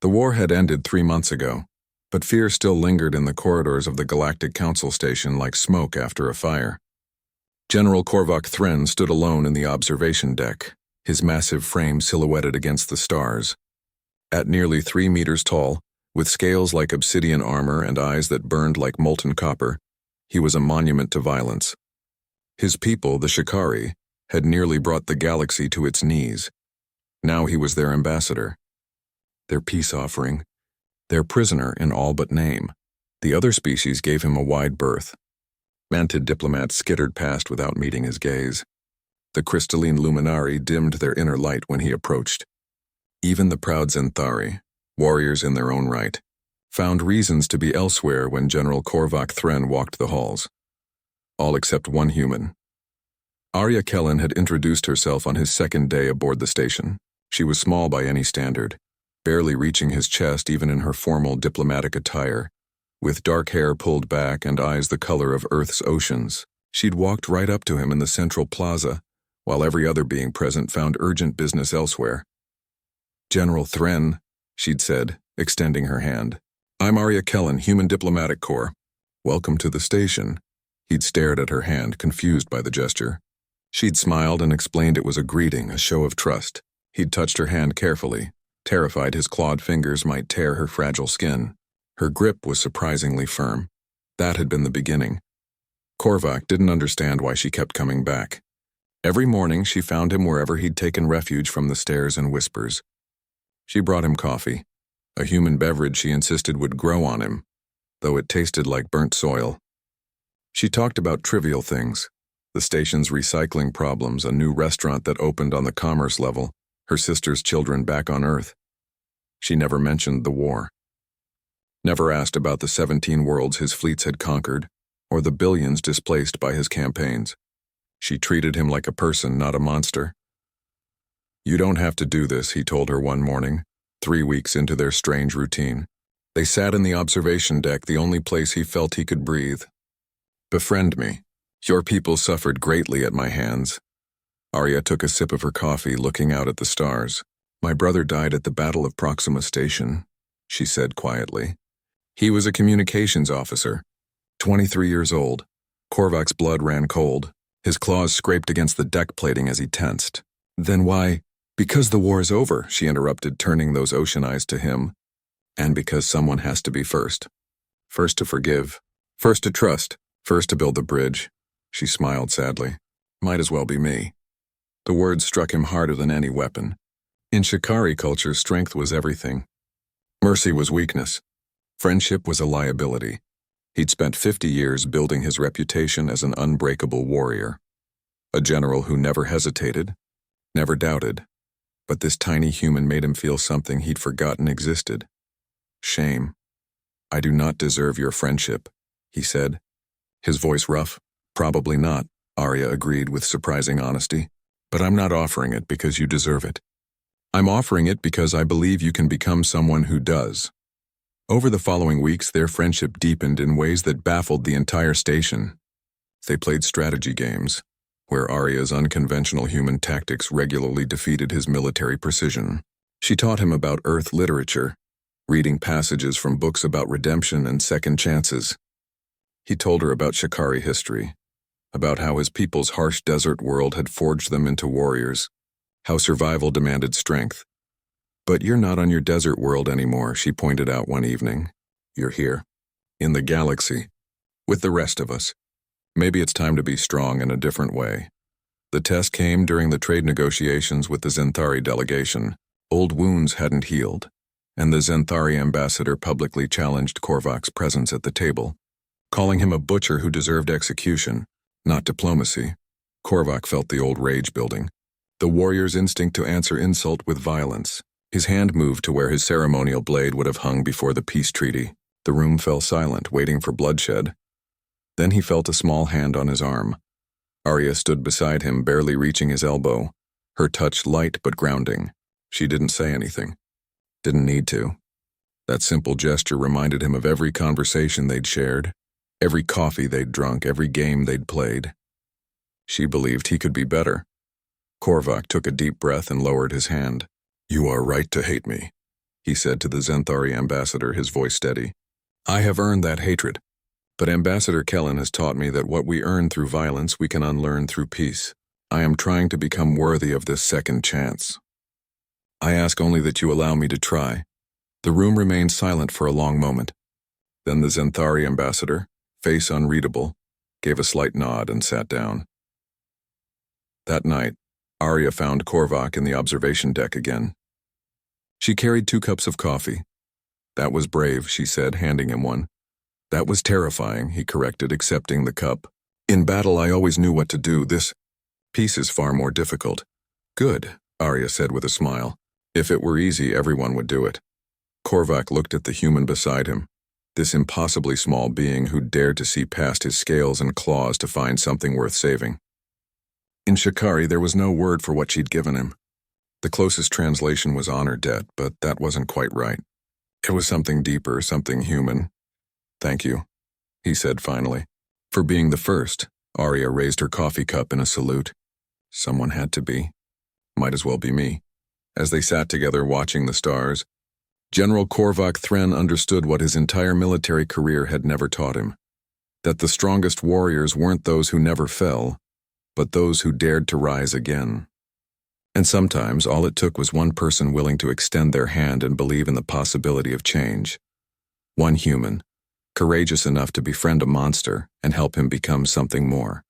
The war had ended 3 months ago, but fear still lingered in the corridors of the Galactic Council station like smoke after a fire. General Korvac Thren stood alone in the observation deck, his massive frame silhouetted against the stars. At nearly 3 meters tall, with scales like obsidian armor and eyes that burned like molten copper, he was a monument to violence. His people, the Shikari, had nearly brought the galaxy to its knees. Now he was their ambassador, their peace offering, their prisoner in all but name. The other species gave him a wide berth. Mantid diplomats skittered past without meeting his gaze. The crystalline luminari dimmed their inner light when he approached. Even the proud Zenthari, warriors in their own right, found reasons to be elsewhere when General Korvac Thren walked the halls. All except one human. Arya Kellen had introduced herself on his second day aboard the station. She was small by any standard, barely reaching his chest even in her formal diplomatic attire, with dark hair pulled back and eyes the color of Earth's oceans. She'd walked right up to him in the central plaza, while every other being present found urgent business elsewhere. "General Thren," she'd said, extending her hand. "I'm Arya Kellen, Human Diplomatic Corps. Welcome to the station." He'd stared at her hand, confused by the gesture. She'd smiled and explained it was a greeting, a show of trust. He'd touched her hand carefully, terrified his clawed fingers might tear her fragile skin. Her grip was surprisingly firm. That had been the beginning. Korvac didn't understand why she kept coming back. Every morning she found him wherever he'd taken refuge from the stares and whispers. She brought him coffee, a human beverage she insisted would grow on him, though it tasted like burnt soil. She talked about trivial things, the station's recycling problems, a new restaurant that opened on the commerce level, her sister's children back on Earth. She never mentioned the war. Never asked about the 17 worlds his fleets had conquered, or the billions displaced by his campaigns. She treated him like a person, not a monster. "You don't have to do this," he told her one morning, 3 weeks into their strange routine. They sat in the observation deck, the only place he felt he could breathe. "Befriend me. Your people suffered greatly at my hands." Arya took a sip of her coffee, looking out at the stars. "My brother died at the Battle of Proxima Station," she said quietly. "He was a communications officer, 23 years old." Korvac's blood ran cold. His claws scraped against the deck plating as he tensed. "Then why—" "Because the war is over," she interrupted, turning those ocean eyes to him. "And because someone has to be first. First to forgive. First to trust. First to build the bridge." She smiled sadly. "Might as well be me." The words struck him harder than any weapon. In Shikari culture, strength was everything. Mercy was weakness. Friendship was a liability. He'd spent 50 years building his reputation as an unbreakable warrior. A general who never hesitated, never doubted. But this tiny human made him feel something he'd forgotten existed. Shame. "I do not deserve your friendship," he said. His voice rough. "Probably not," Arya agreed with surprising honesty. "But I'm not offering it because you deserve it. I'm offering it because I believe you can become someone who does." Over the following weeks, their friendship deepened in ways that baffled the entire station. They played strategy games, where Arya's unconventional human tactics regularly defeated his military precision. She taught him about Earth literature, reading passages from books about redemption and second chances. He told her about Shikari history, about how his people's harsh desert world had forged them into warriors, how survival demanded strength. "But you're not on your desert world anymore," she pointed out one evening. "You're here, in the galaxy, with the rest of us. Maybe it's time to be strong in a different way." The test came during the trade negotiations with the Zenthari delegation. Old wounds hadn't healed, and the Zenthari ambassador publicly challenged Korvac's presence at the table, calling him a butcher who deserved execution, not diplomacy. Korvac felt the old rage building, the warrior's instinct to answer insult with violence. His hand moved to where his ceremonial blade would have hung before the peace treaty. The room fell silent, waiting for bloodshed. Then he felt a small hand on his arm. Arya stood beside him, barely reaching his elbow, her touch light but grounding. She didn't say anything. Didn't need to. That simple gesture reminded him of every conversation they'd shared, every coffee they'd drunk, every game they'd played. She believed he could be better. Korvac took a deep breath and lowered his hand. "You are right to hate me. he said to the Zenthari ambassador, his voice steady. I have earned that hatred. But Ambassador Kellen has taught me that what we earn through violence we can unlearn through peace. I am trying to become worthy of this second chance. I ask only that you allow me to try. The room remained silent for a long moment. Then the Zenthari ambassador, face unreadable, gave a slight nod and sat down. That night, Arya found Korvac in the observation deck again. She carried 2 cups of coffee. That was brave, she said, handing him one. That was terrifying, he corrected, accepting the cup. In battle, I always knew what to do. This peace is far more difficult. Good, Arya said with a smile. If it were easy, everyone would do it. Korvac looked at the human beside him, this impossibly small being who dared to see past his scales and claws to find something worth saving. In Shikari, there was no word for what she'd given him. The closest translation was honor debt, but that wasn't quite right. It was something deeper, something human. Thank you, he said finally. For being the first, Arya raised her coffee cup in a salute. Someone had to be. Might as well be me. As they sat together watching the stars, General Korvac Thren understood what his entire military career had never taught him. That the strongest warriors weren't those who never fell, but those who dared to rise again. And sometimes all it took was one person willing to extend their hand and believe in the possibility of change. One human, courageous enough to befriend a monster and help him become something more.